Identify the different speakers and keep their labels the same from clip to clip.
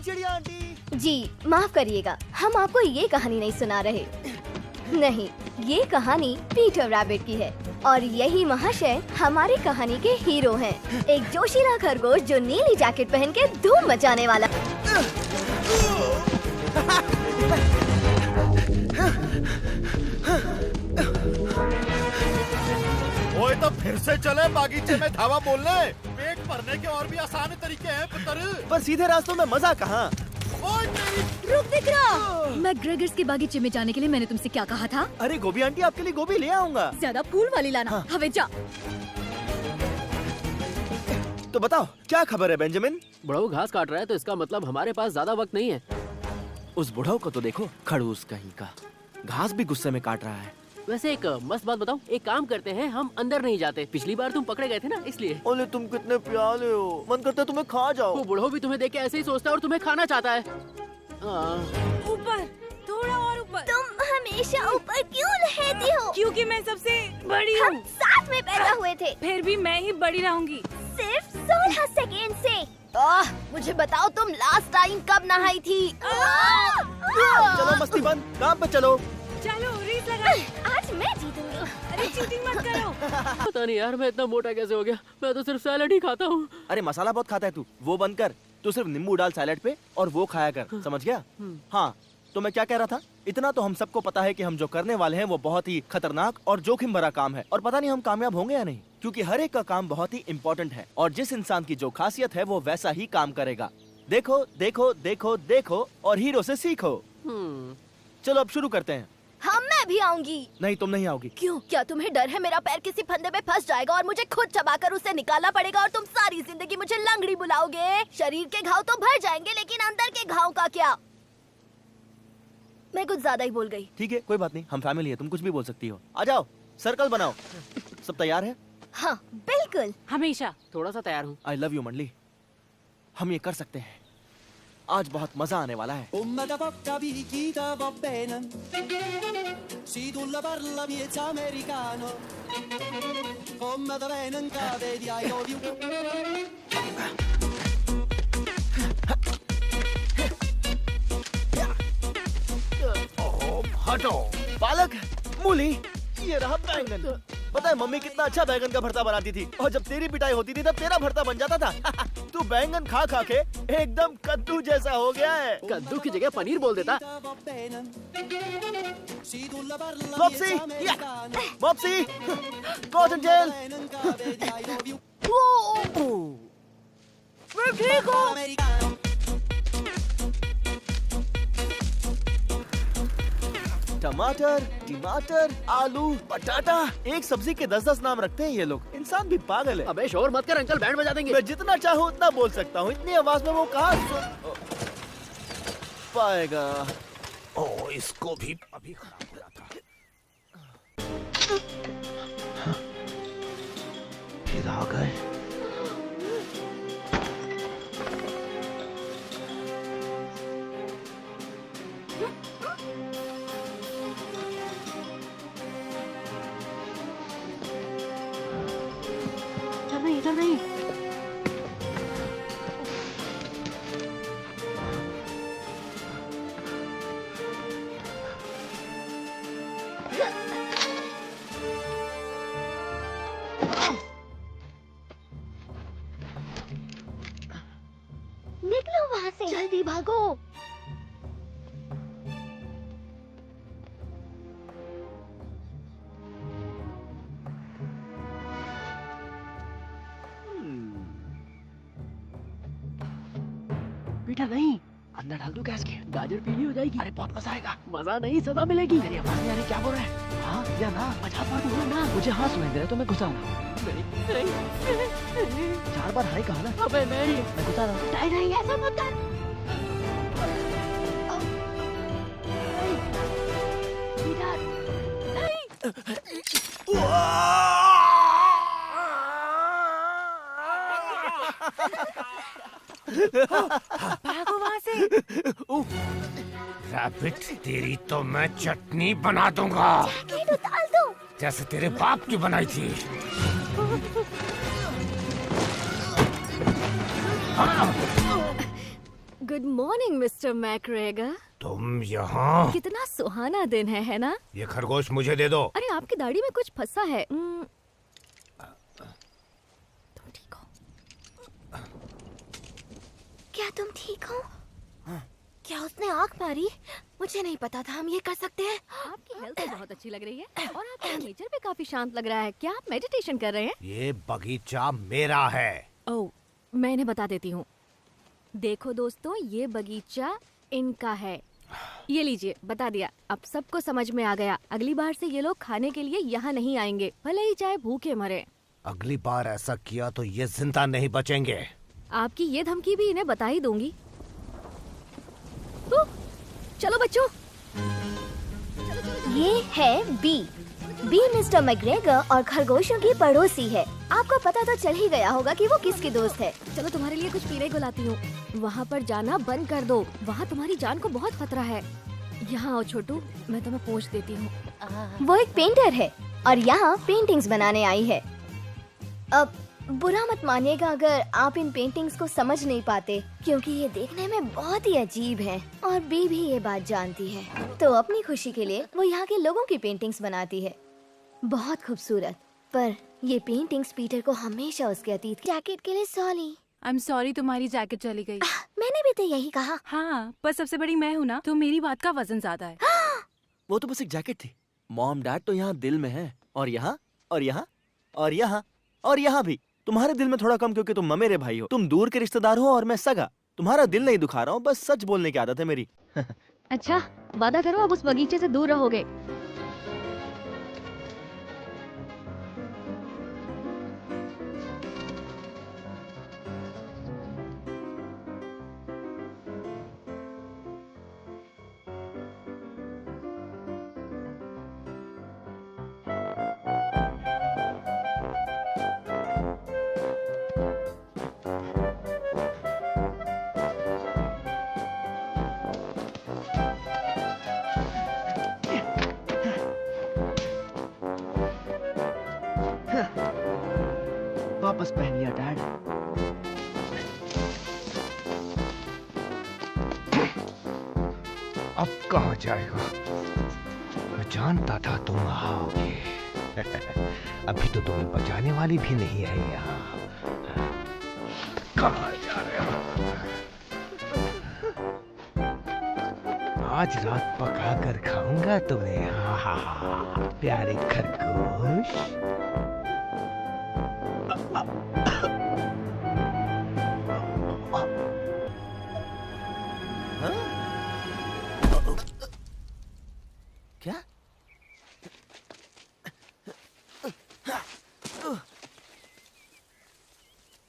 Speaker 1: चिड़िया आंटी।
Speaker 2: जी माफ करिएगा, हम आपको ये कहानी नहीं सुना रहे। नहीं, ये कहानी पीटर रैबिट की है और यही महाशय हमारी कहानी के हीरो हैं। एक जोशीला खरगोश जो नीली जैकेट पहन के धूम मचाने वाला।
Speaker 3: ओए तो फिर से चले बागीचे में धावा बोलने। पेट भरने के और भी आसान तरीके हैं पुत्र।
Speaker 1: पर सीधे रास्तों में मजा कहाँ?
Speaker 4: रुक विक्रम, मैं ग्रेगर्स के बागीचे में जाने के लिए मैंने तुमसे क्या कहा था?
Speaker 1: अरे गोभी आंटी, आपके लिए गोभी ले आऊंगा।
Speaker 4: ज्यादा फूल वाली लाना।
Speaker 1: हाँ।
Speaker 4: हवे जा।
Speaker 1: तो बताओ क्या खबर है बेंजामिन?
Speaker 5: बुढ़ऊ घास काट रहा है तो इसका मतलब हमारे पास ज्यादा वक्त नहीं है।
Speaker 1: उस बुढ़ऊ को तो देखो, खड़ूस कहीं का, घास भी गुस्से में काट रहा है।
Speaker 5: वैसे एक मस्त बात बताऊं, एक काम करते हैं, हम अंदर नहीं जाते। पिछली बार तुम पकड़े गए थे ना, इसलिए।
Speaker 1: ओले तुम कितने प्यारे हो, मन करता है तुम्हें खा जाओ।
Speaker 5: वो बुढ़ऊ भी तुम्हें देख के ऐसे ही सोचता है और तुम्हें खाना चाहता है।
Speaker 4: ऊपर, थोड़ा और ऊपर।
Speaker 2: तुम हमेशा ऊपर क्यों रहती हो?
Speaker 4: क्योंकि मैं सबसे बड़ी
Speaker 2: हम
Speaker 4: हूँ।
Speaker 2: साथ में पैदा हुए थे।
Speaker 4: फिर भी मैं ही बड़ी रहूंगी।
Speaker 2: सिर्फ 16 सेकेंड से। मुझे बताओ तुम लास्ट टाइम कब नहाई थी?
Speaker 1: चलो मस्ती बंद, काम पे चलो।
Speaker 4: चलो रेस लगाओ।
Speaker 2: आज मैं जीतूंगी।
Speaker 4: अरे चीटिंग मत करो।
Speaker 5: पता नहीं यार, मैं इतना मोटा कैसे हो गया। मैं तो सिर्फ सैलेड ही खाता हूँ।
Speaker 1: अरे मसाला बहुत खाता है तू, वो बंद कर। तू सिर्फ नींबू डाल सैलेड पे और वो खाया कर, समझ गया? हाँ, तो मैं क्या कह रहा था, इतना तो हम सबको पता है कि हम जो करने वाले हैं वो बहुत ही खतरनाक और जोखिम भरा काम है और पता नहीं हम कामयाब होंगे या नहीं, क्योंकि हर एक का काम बहुत ही इम्पोर्टेंट है और जिस इंसान की जो खासियत है वो वैसा ही काम करेगा। देखो देखो देखो देखो और हीरो से सीखो। चलो अब शुरू करते हैं।
Speaker 2: हाँ, मैं भी आऊंगी।
Speaker 1: नहीं, तुम नहीं आओगी।
Speaker 2: क्यों? क्या तुम्हें डर है मेरा पैर किसी फंदे में फंस जाएगा और मुझे खुद चबाकर उसे निकालना पड़ेगा और तुम सारी जिंदगी मुझे लंगड़ी बुलाओगे? शरीर के घाव तो भर जाएंगे लेकिन अंदर के घाव का क्या? मैं कुछ ज्यादा ही बोल गई।
Speaker 1: ठीक है, कोई बात नहीं, हम फैमिली है, तुम कुछ भी बोल सकती हो। आ जाओ, सर्कल बनाओ। सब तैयार है?
Speaker 2: हाँ बिल्कुल।
Speaker 4: हमेशा।
Speaker 5: थोड़ा सा तैयार हूँ।
Speaker 1: आई लव यू मंडली, हम ये कर सकते हैं। आज बहुत मजा आने वाला है।
Speaker 6: Ummata porta picchita va bene. Si tu la parla miezza americano. Come da bene in cave di I love you.
Speaker 3: हटो।
Speaker 1: पालक, मूली, ये रहा बैंगन। पता है मम्मी कितना अच्छा बैंगन का भरता बनाती थी और जब तेरी पिटाई होती थी तब तेरा भरता बन जाता था। तू बैंगन खा खा के एकदम कद्दू जैसा हो गया है।
Speaker 5: कद्दू की जगह पनीर बोल देता।
Speaker 1: मॉप्सी, मॉप्सी, कॉटन जेल।
Speaker 2: मैं ठीक हूँ।
Speaker 1: टमाटर, टमाटर, आलू, बटाटा, एक सब्जी के 10-10 नाम रखते हैं ये लोग। इंसान भी पागल है।
Speaker 5: अबे शोर मत कर, अंकल बैंड बजा देंगे।
Speaker 1: मैं जितना चाहूँ उतना बोल सकता हूँ, इतनी आवाज में वो कहाँ सुन पाएगा।
Speaker 3: ओ, इसको भी अभी खराब हो रहा था।
Speaker 1: फिर आ गए।
Speaker 5: नहीं, इधर नहीं।
Speaker 2: निकलो वहाँ से, जल्दी भागो।
Speaker 5: बेटा नहीं, अंदर डाल दो गैस के, गाजर पीली हो जाएगी। अरे बहुत मजा आएगा। मजा नहीं, सजा मिलेगी। तेरी आवाज नहीं आ रही, क्या बोल रहा है? हाँ या ना? मजाक मत बोलो ना। मुझे हाँ सुनाई दे रहा है तो मैं घुसा रहा हूँ। नहीं,
Speaker 1: 4 बार हाई कहा ना।
Speaker 5: अबे नहीं,
Speaker 1: मैं घुसा रहा हूँ।
Speaker 2: नहीं, ऐसा मत कर।
Speaker 4: भागो वहाँ से।
Speaker 3: रैबिट, तेरी तो मैं चटनी बना दूंगा,
Speaker 2: डाल दो।
Speaker 3: जैसे तेरे बाप की बनाई थी।
Speaker 4: Good morning mister McGregor.
Speaker 7: तुम यहाँ?
Speaker 4: कितना सुहाना दिन है ना?
Speaker 7: ये खरगोश मुझे दे दो।
Speaker 4: अरे आपकी दाढ़ी में कुछ फंसा है। तुम ठीक हो?
Speaker 2: क्या तुम ठीक हो? क्या उसने आँख मारी? मुझे नहीं पता था हम ये कर सकते हैं।
Speaker 4: आपकी हेल्थ तो बहुत अच्छी लग रही है और आपका नेचर भी काफी शांत लग रहा है। क्या आप मेडिटेशन कर रहे हैं?
Speaker 7: ये बगीचा मेरा है।
Speaker 4: ओह, मैं इन्हें बता देती हूँ। देखो दोस्तों, ये बगीचा इनका है। ये लीजिए, बता दिया। अब सबको समझ में आ गया। अगली बार से ये लोग खाने के लिए यहाँ नहीं आएंगे, भले ही चाहे भूखे मरे।
Speaker 7: अगली बार ऐसा किया तो ये जिंदा नहीं बचेंगे।
Speaker 4: आपकी ये धमकी भी इन्हें बता ही दूंगी। चलो बच्चों।
Speaker 2: ये है बी। बी मिस्टर मैकग्रेगर और खरगोशों की पड़ोसी है। आपको पता तो चल ही गया होगा कि वो किसकी दोस्त है।
Speaker 4: चलो तुम्हारे लिए कुछ पीने को लाती हूँ। वहाँ पर जाना बंद कर दो, वहाँ तुम्हारी जान को बहुत खतरा है। यहाँ आओ छोटू, मैं तुम्हें पोंछ देती हूँ।
Speaker 2: वो एक पेंटर है और यहाँ पेंटिंग्स बनाने आई है। अब बुरा मत मानिएगा अगर आप इन पेंटिंग्स को समझ नहीं पाते, क्योंकि ये देखने में बहुत ही अजीब हैं और बी भी ये बात जानती है। तो अपनी खुशी के लिए वो यहाँ के लोगों की पेंटिंग्स बनाती है। बहुत खूबसूरत। पर ये पेंटिंग्स पीटर को हमेशा उसके अतीत जैकेट के लिए सॉरी।
Speaker 8: आई एम सॉरी, तुम्हारी जैकेट चली गई।
Speaker 2: मैंने भी तो यही कहा।
Speaker 8: हाँ, पर सबसे बड़ी मैं हूँ ना, तो मेरी बात का वजन ज्यादा है।
Speaker 1: वो तो बस एक जैकेट थी। मॉम डैड तो यहाँ दिल में है, और यहाँ और यहाँ और यहाँ और यहाँ भी। तुम्हारे दिल में थोड़ा कम, क्योंकि तुम मेरे भाई हो। तुम दूर के रिश्तेदार हो और मैं सगा। तुम्हारा दिल नहीं दुखा रहा हूँ, बस सच बोलने की आदत है मेरी।
Speaker 4: अच्छा, वादा करो अब उस बगीचे से दूर रहोगे।
Speaker 5: वापस पहन लिया डैड।
Speaker 7: अब कहाँ जाएगा? मैं जानता था तुम आओगे। अभी तो तुम्हें बचाने वाली भी नहीं है यहाँ। कहाँ जा रहे हो? आज रात पका कर खाऊंगा तुम्हें। हाँ, प्यारे खरगोश।
Speaker 1: क्या?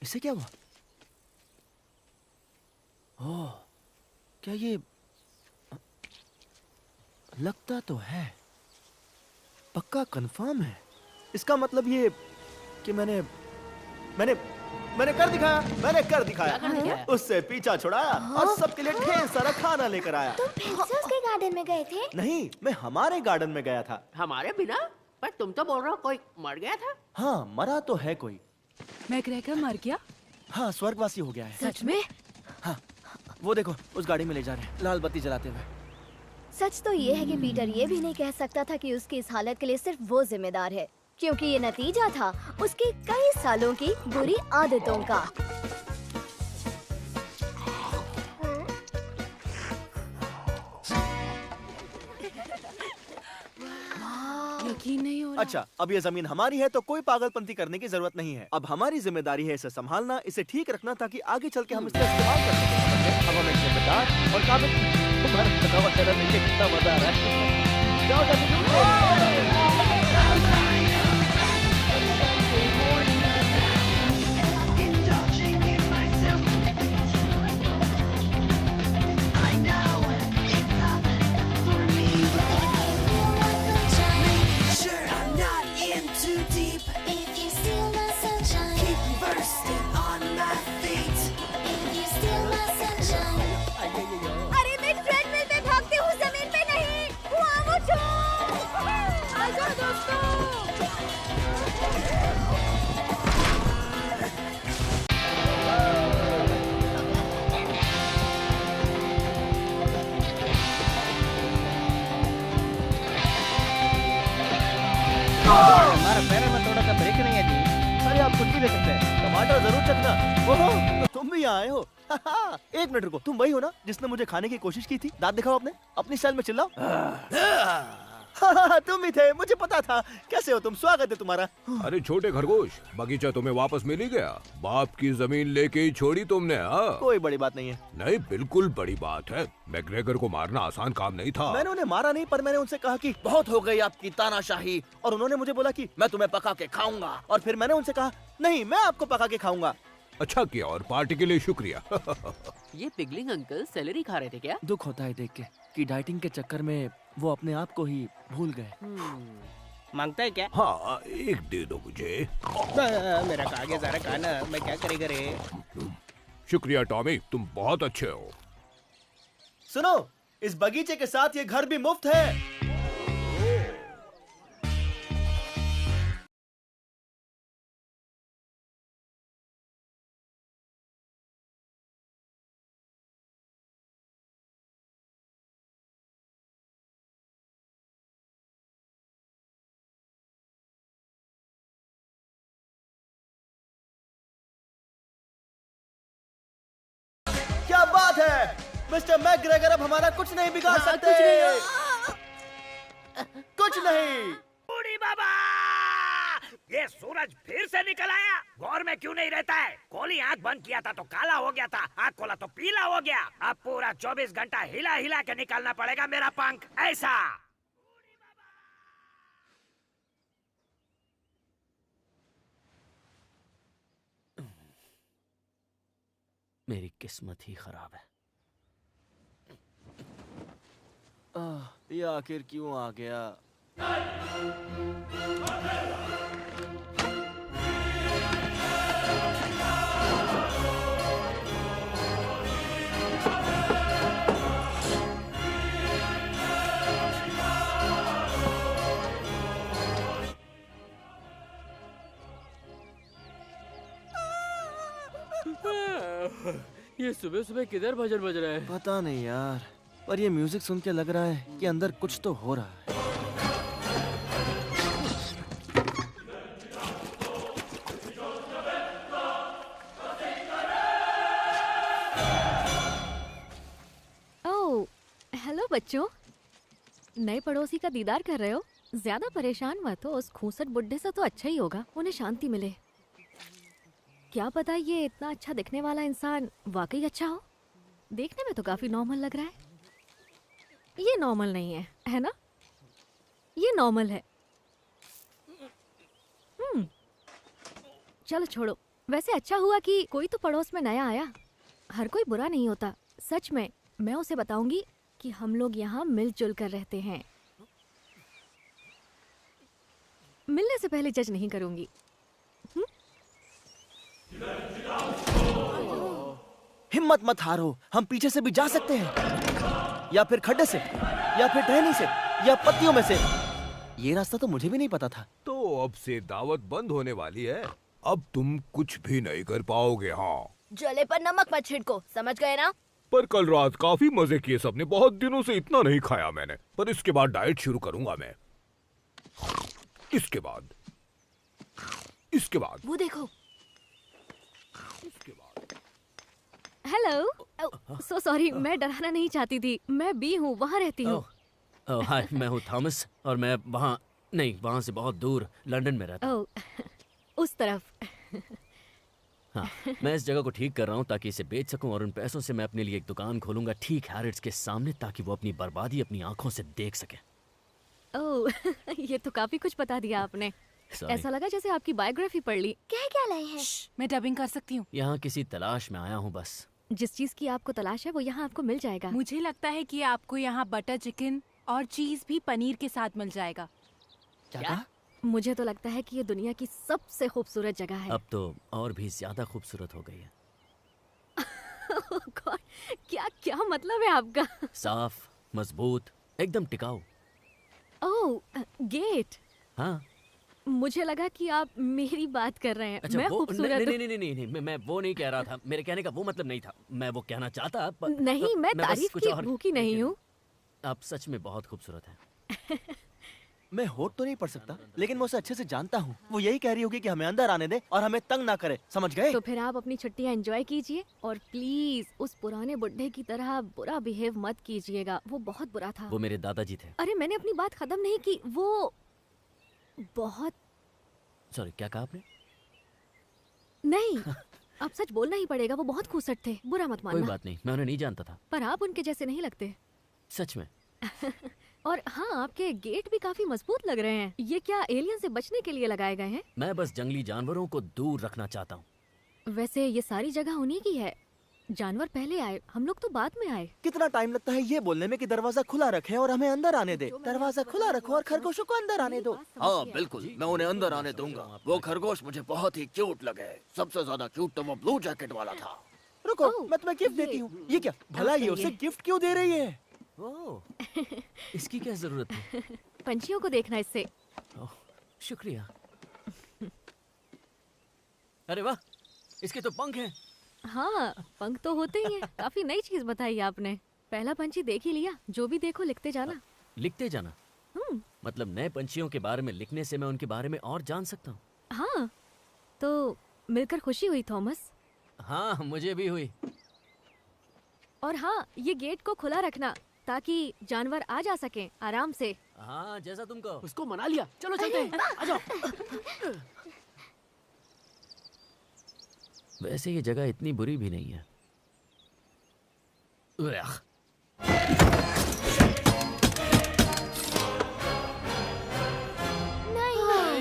Speaker 1: इसे क्या हुआ? ओह, क्या ये लगता तो है, पक्का कंफर्म है। इसका मतलब ये कि मैंने कर दिखाया। मैंने कर दिखाया। उससे पीछा छुड़ाया और सबके लिए ढेर सारा खाना लेकर आया।
Speaker 2: तुम फिर से उसके गार्डन में गए थे?
Speaker 1: नहीं, मैं हमारे गार्डन में गया था।
Speaker 9: हमारे बिना? पर तुम तो बोल रहे हो कोई मर गया था।
Speaker 1: हाँ, मरा तो है कोई।
Speaker 8: मैकग्रेगर मर गया?
Speaker 1: हाँ, स्वर्गवासी हो गया है।
Speaker 4: सच में?
Speaker 1: हाँ, वो देखो उस गाड़ी में ले जा रहे हैं, लाल बत्ती जलाते हुए।
Speaker 2: सच तो ये है कि पीटर ये भी नहीं कह सकता था कि उसकी इस हालत के लिए सिर्फ वो जिम्मेदार है, क्योंकि ये नतीजा था उसकी कई सालों की बुरी आदतों का।
Speaker 8: यकीन नहीं हो रहा।
Speaker 1: अच्छा, अब ये जमीन हमारी है तो कोई पागलपंती करने की जरूरत नहीं है। अब हमारी जिम्मेदारी है इसे संभालना, इसे ठीक रखना, ताकि आगे चल के हम इसका इस्तेमाल कर सकें। अब हम एक जिम्मेदार और काबिल। तुम्हारा थका हुआ चेहरा देख के कितना मजा आ रहा है। जाओ जल्दी।
Speaker 2: अरे मैं ट्रेडमिल पे भागती हूँ, जमीन पे नहीं।
Speaker 1: ले सकते हैं। टमाटर जरूर चखना। ओहो, तो तुम भी यहाँ आए हो। एक मिनट रुको, तुम वही हो ना जिसने मुझे खाने की कोशिश की थी? दांत दिखाओ अपनी स्टाइल में चिल्लाओ। तुम ही थे, मुझे पता था। कैसे हो तुम? स्वागत है तुम्हारा।
Speaker 7: अरे छोटे खरगोश, बगीचा तुम्हें वापस मिल ही गया। बाप की जमीन लेके ही छोड़ी तुमने। हाँ,
Speaker 1: कोई बड़ी बात नहीं है।
Speaker 7: नहीं, बिल्कुल बड़ी बात है। मैग्रेगर को मारना आसान काम नहीं था।
Speaker 1: मैंने उन्हें मारा नहीं, पर मैंने उनसे कहा कि बहुत हो गई आपकी तानाशाही, और उन्होंने मुझे बोला कि मैं तुम्हें पका के खाऊंगा, और फिर मैंने उनसे कहा नहीं, मैं आपको पका के खाऊंगा।
Speaker 7: अच्छा किया, और पार्टी के लिए शुक्रिया।
Speaker 9: ये पिगलिंग अंकल सैलरी खा रहे थे क्या?
Speaker 1: दुख होता है देख के कि डाइटिंग के चक्कर में वो अपने आप को ही भूल गए।
Speaker 5: मांगता है क्या?
Speaker 7: हाँ, एक दे दो मुझे।
Speaker 5: मेरा कागे जरा खाना, मैं क्या करेगा रे?
Speaker 7: शुक्रिया टॉमी, तुम बहुत अच्छे हो।
Speaker 1: सुनो, इस बगीचे के साथ ये घर भी मुफ्त है। क्या बात है मिस्टर मैकग्रेगर, अब हमारा कुछ नहीं बिगाड़ सकते। कुछ नहीं।
Speaker 10: बूढ़ी बाबा, ये सूरज फिर से निकल आया। गौर में क्यों नहीं रहता है? कोहली आंख बंद किया था तो काला हो गया था, आंख खोला तो पीला हो गया। अब पूरा 24 घंटा हिला हिला के निकालना पड़ेगा मेरा पंख। ऐसा
Speaker 5: मेरी किस्मत ही खराब है।
Speaker 1: ये आखिर क्यों आ गया?
Speaker 5: ये सुबह सुबह किधर भजन बज रहा है?
Speaker 1: पता नहीं यार, पर ये म्यूजिक सुन के लग रहा है कि अंदर कुछ तो हो रहा है।
Speaker 4: ओह, हेलो बच्चों, नए पड़ोसी का दीदार कर रहे हो? ज्यादा परेशान मत हो, उस खूंसट बुड्ढे से तो अच्छा ही होगा, उन्हें शांति मिले। क्या पता ये इतना अच्छा दिखने वाला इंसान वाकई अच्छा हो। देखने में तो काफी नॉर्मल लग रहा है। ये नॉर्मल नहीं है, है ना? ये नॉर्मल है। चलो छोड़ो। वैसे अच्छा हुआ कि कोई तो पड़ोस में नया आया। हर कोई बुरा नहीं होता। सच में, मैं उसे बताऊंगी कि हम लोग यहाँ मिलजुल कर रहते हैं। मिलने से पहले जज नहीं करूंगी।
Speaker 1: हिम्मत मत हारो, हम पीछे से भी जा सकते हैं, या फिर खड्डे से, या फिर टहनी से, या पत्तियों में से। ये रास्ता तो मुझे भी नहीं पता था।
Speaker 7: तो अब से दावत बंद होने वाली है। अब तुम कुछ भी नहीं कर पाओगे। हाँ,
Speaker 2: जले पर नमक मत छिड़को, समझ गए ना?
Speaker 7: पर कल रात काफी मजे किए सबने। बहुत दिनों से इतना नहीं खाया मैंने। पर इसके बाद डाइट शुरू करूंगा मैं। इसके बाद
Speaker 2: वो देखो।
Speaker 4: हेलो, सो सॉरी, मैं डराना नहीं चाहती थी। मैं बी हूँ, वहाँ रहती हूँ।
Speaker 5: हाय, मैं हूँ थॉमस, और मैं वहाँ से बहुत दूर लंदन में रहता हूँ।
Speaker 4: ओह, उस तरफ।
Speaker 5: हाँ, मैं इस जगह को ठीक कर रहा हूँ ताकि इसे बेच सकूं, और उन पैसों से मैं अपने लिए एक दुकान खोलूंगा ठीक हैरिट्स के सामने, ताकि वो अपनी बर्बादी अपनी आंखों से देख सके।
Speaker 4: ओह, ये तो काफी कुछ बता दिया आपने। ऐसा लगा जैसे आपकी बायोग्राफी पढ़ ली।
Speaker 2: क्या लाए हैं?
Speaker 8: मैं डबिंग कर सकती हूँ।
Speaker 5: यहाँ किसी तलाश में आया हूँ बस।
Speaker 4: जिस चीज की आपको तलाश है वो यहाँ आपको मिल जाएगा।
Speaker 8: मुझे लगता है कि आपको यहाँ बटर चिकन और चीज भी पनीर के साथ मिल जाएगा।
Speaker 5: क्या?
Speaker 4: मुझे तो लगता है कि ये दुनिया की सबसे खूबसूरत जगह है।
Speaker 5: अब तो और भी ज्यादा खूबसूरत हो गई है।
Speaker 4: God, क्या मतलब है आपका?
Speaker 5: साफ, मजबूत, एकदम टिकाऊ।
Speaker 4: ओह, गेट।
Speaker 5: हाँ,
Speaker 4: मुझे लगा कि आप मेरी बात कर रहे हैं।
Speaker 5: अच्छा,
Speaker 4: मैं खूबसूरत हूँ।
Speaker 5: नहीं, मैं वो नहीं कह रहा था। मेरे कहने का वो मतलब नहीं था। मैं वो कहना चाहता
Speaker 4: नहीं, मैं तारीफ की भूखी नहीं हूँ।
Speaker 5: आप सच में बहुत खूबसूरत हैं।
Speaker 1: मैं होठ तो नहीं पढ़ सकता, लेकिन मैं उसे अच्छे से जानता हूँ। वो यही कह रही होगी कि हमें अंदर आने दे और हमें तंग ना करे, समझ गए?
Speaker 4: तो फिर आप अपनी छुट्टियाँ एंजॉय कीजिए और प्लीज उस पुराने बुड्ढे की तरह बुरा बिहेव मत कीजिएगा। वो बहुत बुरा था।
Speaker 11: वो मेरे दादाजी थे।
Speaker 4: अरे मैंने अपनी बात खत्म नहीं की। वो बहुत
Speaker 11: सॉरी, क्या कहा आपने?
Speaker 4: नहीं अब सच बोलना ही पड़ेगा। वो बहुत खूसट थे, बुरा मत मानना।
Speaker 11: कोई बात नहीं, मैं उन्हें नहीं जानता था।
Speaker 4: पर आप उनके जैसे नहीं लगते।
Speaker 11: सच में।
Speaker 4: और हाँ, आपके गेट भी काफी मजबूत लग रहे हैं। ये क्या एलियन से बचने के लिए लगाए गए हैं?
Speaker 11: मैं बस जंगली जानवरों को दूर रखना चाहता हूँ।
Speaker 4: वैसे ये सारी जगह उन्हीं की है। जानवर पहले आए, हम लोग तो बाद में आए।
Speaker 1: कितना टाइम लगता है ये बोलने में कि दरवाजा खुला रखे और हमें अंदर आने दे। दरवाजा खुला रखो और खरगोशों को अंदर आने दो।
Speaker 12: हाँ बिल्कुल, मैं उन्हें अंदर आने दूंगा। वो खरगोश मुझे बहुत ही क्यूट लगे। सबसे ज्यादा क्यूट तो वो ब्लू जैकेट वाला था।
Speaker 1: रुको, मैं तुम्हें गिफ्ट देती हूँ। ये क्या भला, ये उसे गिफ्ट क्यों दे रही है?
Speaker 11: इसकी क्या जरूरत है?
Speaker 4: पंछियों को देखना इससे।
Speaker 11: शुक्रिया। अरे वाह, इसके तो पंख हैं।
Speaker 4: हाँ, पंख तो होते ही हैं। काफी नई चीज बताई आपने। पहला पंछी देख ही लिया। जो भी देखो लिखते जाना।
Speaker 11: लिखते जाना? मतलब नए पंछियों के बारे में लिखने से मैं उनके बारे में और जान सकता हूँ।
Speaker 4: हाँ, तो मिलकर खुशी हुई थॉमस।
Speaker 11: हाँ, मुझे भी हुई।
Speaker 4: और हाँ, ये गेट को खुला रखना ताकि जानवर आ जा सकें आराम से।
Speaker 11: हाँ, जैसा तुम कहो।
Speaker 9: उसको मना लिया, चलो चलते हैं। आ जाओ।
Speaker 11: वैसे ये जगह इतनी बुरी भी नहीं है।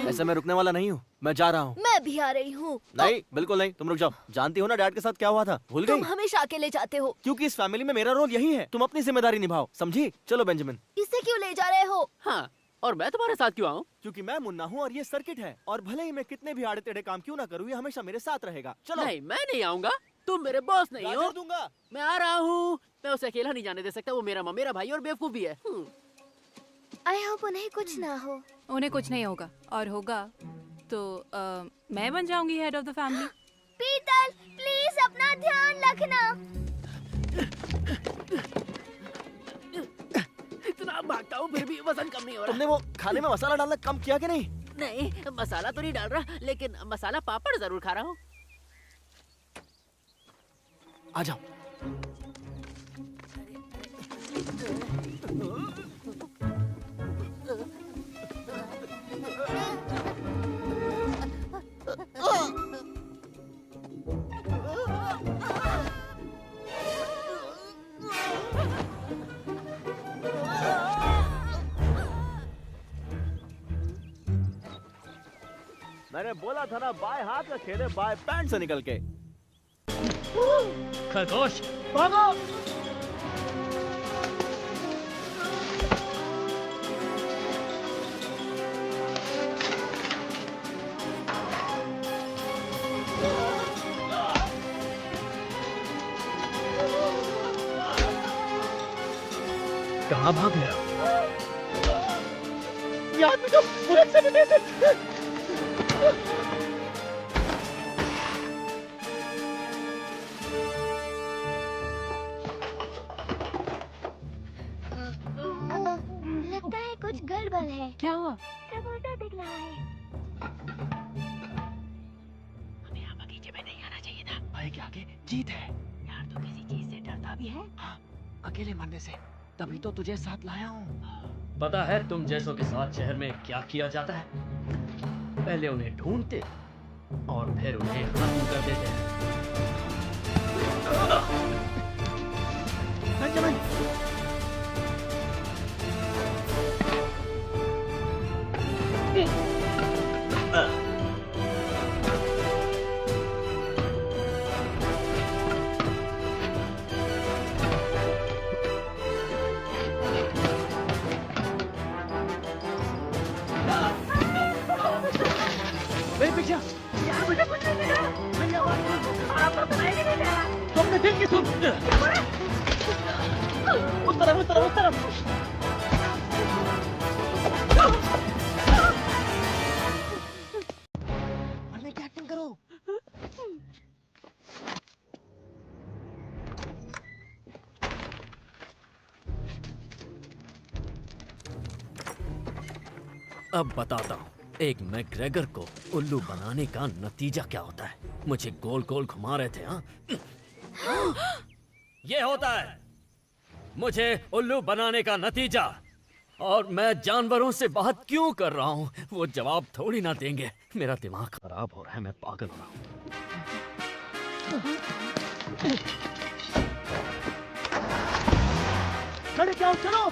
Speaker 1: ऐसे मैं रुकने वाला नहीं हूँ, मैं जा रहा हूँ।
Speaker 2: मैं भी आ रही हूँ।
Speaker 1: नहीं, बिल्कुल नहीं, तुम रुक जाओ। जानती हो ना डैड के साथ क्या हुआ था? भूल गई?
Speaker 2: तुम हमेशा अकेले जाते हो।
Speaker 1: क्योंकि इस फैमिली में मेरा रोल यही है। तुम अपनी जिम्मेदारी निभाओ, समझी? चलो बेंजामिन।
Speaker 2: इसे क्यों ले जा रहे हो?
Speaker 9: हाँ, और मैं तुम्हारे साथ क्यों आऊँ?
Speaker 1: क्योंकि मैं मुन्ना हूँ और ये सर्किट है, और भले ही मैं कितने भी आड़े टेढ़े काम क्यों ना करूँ, ये हमेशा मेरे साथ रहेगा। चलो।
Speaker 9: नहीं, मैं नहीं आऊँगा। तुम मेरे बॉस नहीं हो।
Speaker 1: दूंगा।
Speaker 9: मैं आ रहा हूँ। मैं उसे अकेला नहीं जाने दे सकता। वो मेरा भाई और बेवकूफ भी है।
Speaker 2: आई होप उन्हें कुछ ना हो।
Speaker 8: उन्हें कुछ नहीं होगा, और होगा तो मैं बन जाऊंगी हेड ऑफ द फैमिली।
Speaker 2: पीतल, प्लीज अपना ध्यान रखना।
Speaker 9: इतना भागता हूँ फिर भी वजन कम नहीं हो रहा।
Speaker 1: तुमने वो खाने में मसाला डालना कम किया कि नहीं?
Speaker 9: नहीं, मसाला तो नहीं डाल रहा, लेकिन मसाला पापड़ जरूर खा रहा हूँ।
Speaker 1: आ जाओ। मैंने बोला था ना, बाएं हाथ का खेल है, बाएं पैंट से निकल के।
Speaker 11: खरगोश भागो! कहाँ भाग गया?
Speaker 6: याद में तो बुलेट से बने थे।
Speaker 2: लगता है कुछ गड़बड़ है।
Speaker 8: क्या हुआ?
Speaker 2: टमाटर दिख रहा है।
Speaker 9: हमें यहाँ बगीचे में नहीं आना चाहिए था।
Speaker 5: भाई के आगे जीत है।
Speaker 9: यार, तो किसी चीज से डरता भी है।
Speaker 5: हाँ, अकेले मरने से। तभी तो तुझे साथ लाया हूँ।
Speaker 11: पता है तुम जैसों के साथ शहर में क्या किया जाता है? पहले उन्हें ढूंढते और फिर उन्हें खत्म कर देते हैं।
Speaker 5: मेरे पीछे
Speaker 6: यार मुझे कुछ नहीं मिला। मैं आपको सुनाई नहीं दे रहा।
Speaker 5: तुमने दिल की सुन। उस तरफ। मरने की एक्टिंग करो।
Speaker 11: अब बताता हूँ एक मैकग्रेगर को उल्लू बनाने का नतीजा क्या होता है। मुझे गोल गोल घुमा रहे थे। हाँ ये होता है मुझे उल्लू बनाने का नतीजा। और मैं जानवरों से बात क्यों कर रहा हूँ वो जवाब थोड़ी ना देंगे। मेरा दिमाग खराब हो रहा है, मैं पागल हो रहा हूँ।
Speaker 5: खड़े क्या हो, चलो।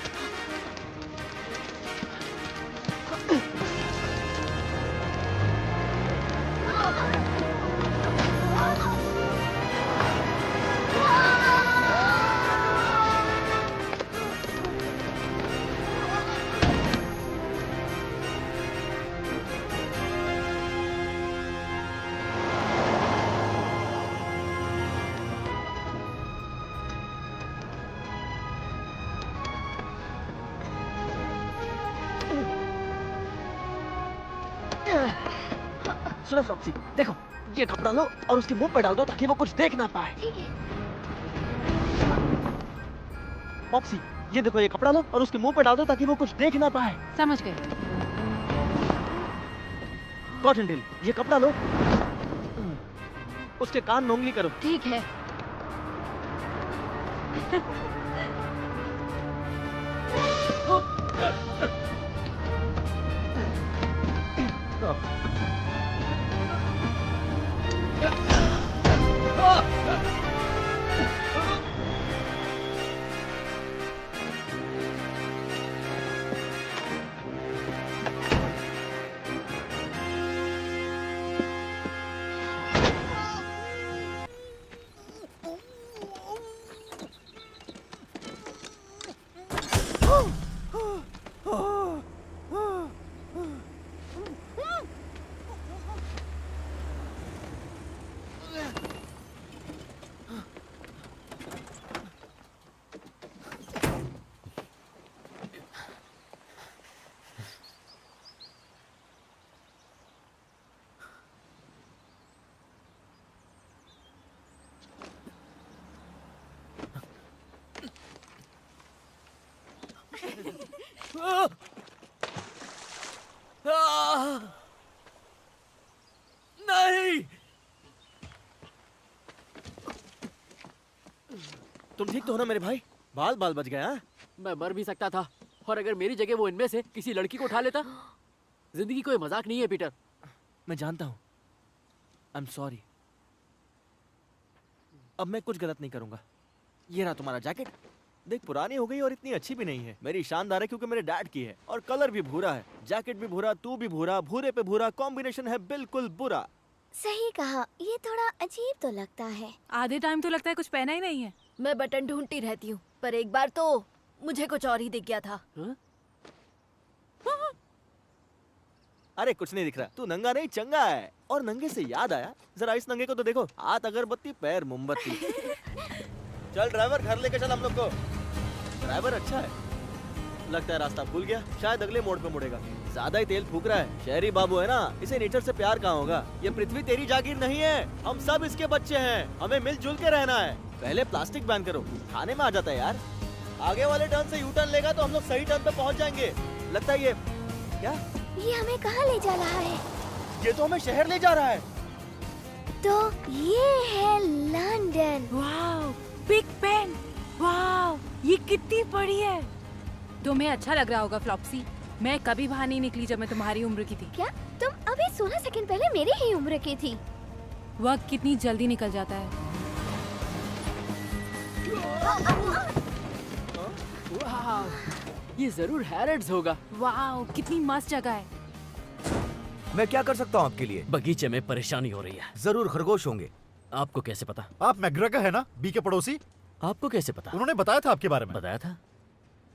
Speaker 5: सुनो फ्लॉप्सी, देखो ये कपड़ा लो और उसके मुंह पे डाल दो ताकि वो कुछ देख ना पाए।
Speaker 2: ठीक है।
Speaker 5: पॉप्सी, ये देखो ये कपड़ा लो और उसके मुंह पे डाल दो ताकि वो कुछ देख ना पाए।
Speaker 8: समझ गए।
Speaker 5: कॉटनटेल, ये कपड़ा लो, उसके कान में उंगली करो।
Speaker 8: ठीक है।
Speaker 1: नहीं, तुम ठीक तो हो ना मेरे भाई? बाल बाल बच गया।
Speaker 9: मैं मर भी सकता था और अगर मेरी जगह वो इनमें से किसी लड़की को उठा लेता। जिंदगी कोई मजाक नहीं है पीटर।
Speaker 1: मैं जानता हूँ। I am sorry. अब मैं कुछ गलत नहीं करूंगा। ये रहा तुम्हारा जैकेट। देख पुरानी हो गई और इतनी अच्छी भी नहीं है। मेरी शानदार है क्योंकि मेरे डैड की है और कलर भी भूरा है। जैकेट भी भूरा, तू भी भूरा, भूरे पे भूरा, कॉम्बिनेशन है बिल्कुल बुरा।
Speaker 2: सही कहा, ये थोड़ा अजीब तो लगता है।
Speaker 8: आधे टाइम तो लगता है कुछ पहना ही नहीं है।
Speaker 4: मैं बटन ढूंढती रहती हूँ पर एक बार तो मुझे कुछ और ही दिख गया था।
Speaker 1: अरे कुछ नहीं दिख रहा, तू नंगा नहीं चंगा है। और नंगे से याद आया, जरा इस नंगे को तो देखो, हाथ अगरबत्ती पैर मोमबत्ती। चल ड्राइवर, घर लेके चल हम लोग को। ड्राइवर अच्छा है, लगता है रास्ता भूल गया, शायद अगले मोड़ पे मुड़ेगा। ज्यादा ही तेल फूक रहा है। शहरी बाबू है ना, इसे नेचर से प्यार कहाँ होगा। ये पृथ्वी तेरी जागीर नहीं है, हम सब इसके बच्चे हैं, हमें मिलजुल के रहना है। पहले प्लास्टिक बैन करो, खाने में आ जाता है यार। आगे वाले टर्न से यू टर्न लेगा तो हम लोग सही टर्न पे पहुँच जाएंगे। लगता है ये क्या,
Speaker 2: ये हमें कहाँ ले जा रहा है?
Speaker 1: ये तो हमें शहर ले जा रहा है।
Speaker 2: तो ये है London.
Speaker 8: Wow, big Ben. Wow, ये कितनी बड़ी है। तुम्हें अच्छा लग रहा होगा फ्लॉप्सी। मैं कभी बाहर नहीं निकली जब मैं तुम्हारी उम्र की थी।
Speaker 2: क्या तुम अभी 16 सेकंड पहले मेरी ही उम्र की थी?
Speaker 8: वक्त कितनी जल्दी निकल जाता है।
Speaker 9: वाह, ये जरूर हैरड्स होगा।
Speaker 8: वाओ, कितनी मस्त जगह है।
Speaker 13: मैं क्या कर सकता हूँ आपके लिए?
Speaker 11: बगीचे में परेशानी हो रही है।
Speaker 13: जरूर खरगोश होंगे।
Speaker 11: आपको कैसे पता?
Speaker 3: आप मैकग्रेगर है ना, बी के पड़ोसी?
Speaker 11: आपको कैसे पता?
Speaker 3: उन्होंने बताया था आपके बारे में।
Speaker 11: बताया था?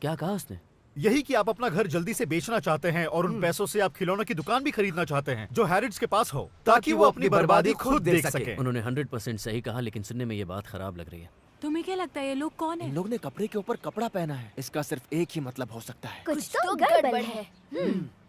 Speaker 11: क्या कहा उसने?
Speaker 3: यही कि आप अपना घर जल्दी से बेचना चाहते हैं और उन पैसों से आप खिलौनों की दुकान भी खरीदना चाहते हैं जो हैरिड्स के पास हो, ताकि वो अपनी बर्बादी खुद देख सके।
Speaker 11: उन्होंने 100% सही कहा, लेकिन सुनने में ये बात खराब लग रही है।
Speaker 8: तुम्हें क्या लगता है ये लोग कौन है?
Speaker 1: इन लोग ने कपड़े के ऊपर कपड़ा पहना है, इसका सिर्फ एक ही मतलब हो सकता है,
Speaker 2: कुछ तो गड़बड़ है।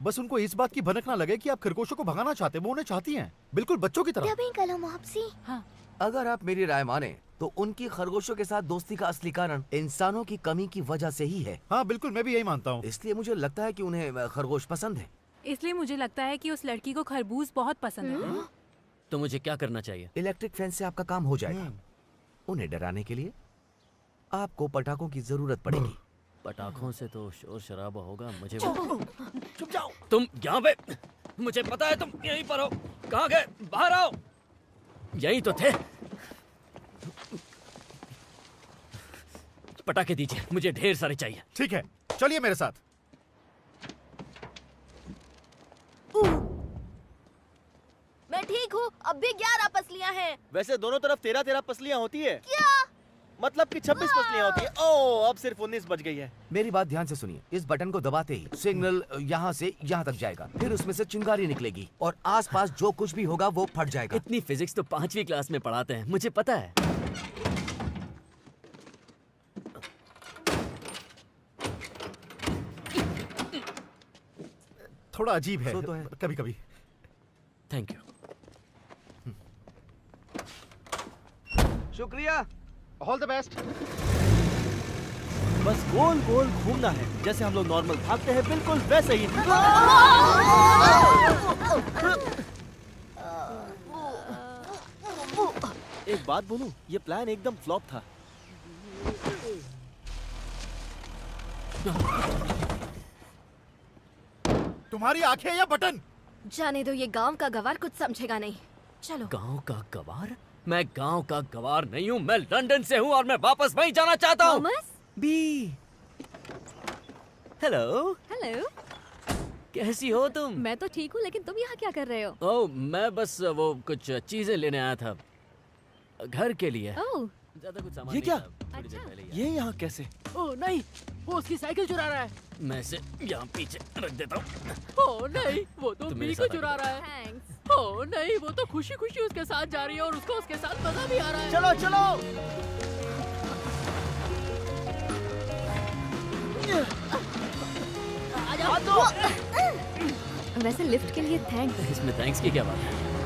Speaker 3: बस उनको इस बात की भनक ना लगे कि आप खरगोशों को भगाना चाहते, वो उन्हें चाहती हैं, बिल्कुल बच्चों की तरह।
Speaker 2: डबिंग करो मॉप्सी।
Speaker 8: हाँ।
Speaker 13: अगर आप मेरी राय माने तो उनकी खरगोशों के साथ दोस्ती का असली कारण इंसानों की कमी की वजह से ही है।
Speaker 3: हाँ बिल्कुल, मैं भी यही मानता हूँ।
Speaker 13: इसलिए मुझे लगता है कि उन्हें खरगोश पसंद है।
Speaker 8: इसलिए मुझे लगता है कि उस लड़की को खरबूज बहुत पसंद है।
Speaker 11: तो मुझे क्या करना चाहिए?
Speaker 13: इलेक्ट्रिक फेंस से आपका काम हो जाएगा। उन्हें डराने के लिए आपको पटाखों की जरूरत पड़ेगी।
Speaker 11: पटाखों से तो शोर शराबा होगा। मुझे चुप जाओ। तुम यहाँ पे, मुझे पता है तुम यहीं पर हो। कहाँ गए? बाहर आओ। यहीं तो थे। पटाखे दीजिए, मुझे ढेर सारे चाहिए।
Speaker 3: ठीक है, चलिए मेरे साथ।
Speaker 2: मैं ठीक हूँ, अब भी 11 पसलियाँ हैं।
Speaker 1: वैसे दोनों तरफ 13-13 पसलियाँ होती है।
Speaker 2: क्या?
Speaker 1: मतलब कि 26 पसलियाँ होती है। ओह, अब सिर्फ 19 बच गई है।
Speaker 13: मेरी बात ध्यान से सुनिए। इस बटन को दबाते ही सिग्नल यहाँ से यहाँ तक जाएगा, फिर उसमें से चिंगारी निकलेगी और आसपास जो कुछ भी होगा वो फट जाएगा।
Speaker 11: इतनी फिजिक्स तो 5वीं क्लास में पढ़ाते हैं, मुझे पता है।
Speaker 3: थोड़ा अजीब है,
Speaker 13: तो है।
Speaker 3: कभी-कभी।
Speaker 11: Thank you.
Speaker 13: शुक्रिया।
Speaker 3: All the best.
Speaker 1: बस गोल गोल घूमना है, जैसे हम लोग नॉर्मल भागते हैं, बिल्कुल वैसे ही। एक बात बोलूं, ये प्लान एकदम फ्लॉप था।
Speaker 3: तुम्हारी आंखें या बटन?
Speaker 4: जाने दो, ये गांव का गवार कुछ समझेगा नहीं। चलो।
Speaker 11: गांव का गवार? मैं गांव का गवार नहीं हूँ, मैं लंदन से हूँ और मैं वापस वहीं जाना चाहता हूँ।
Speaker 4: थॉमस?
Speaker 11: बी। हेलो।
Speaker 4: हेलो।
Speaker 11: कैसी हो तुम?
Speaker 4: मैं तो ठीक हूँ, लेकिन तुम यहाँ क्या कर रहे हो?
Speaker 11: ओह, मैं बस वो कुछ चीजें लेने आया था घर के लिए।
Speaker 4: ओह,
Speaker 11: ज्यादा कुछ सामान
Speaker 1: ये
Speaker 11: नहीं
Speaker 1: क्या?
Speaker 11: था, थोड़ी देर पहले ही आया।
Speaker 1: ये यहाँ कैसे?
Speaker 9: ओह नहीं, वो उसकी साइकिल चुरा रहा है।
Speaker 11: मैं इसे यहाँ पीछे रख देता हूँ।
Speaker 9: ओह नहीं, वो तो
Speaker 11: तुम
Speaker 9: बी
Speaker 11: मेरे
Speaker 9: को
Speaker 11: साथ
Speaker 9: चुरा रहा है।
Speaker 4: थैंक्स।
Speaker 9: ओह नहीं, वो तो खुशी खुशी उसके साथ जा रही है और उसको उसके साथ मजा भी आ रहा है।
Speaker 1: चलो चलो।
Speaker 4: वैसे लिफ्ट के लिए थैंक्स।
Speaker 11: इसमें थैंक्स की क्या बात है?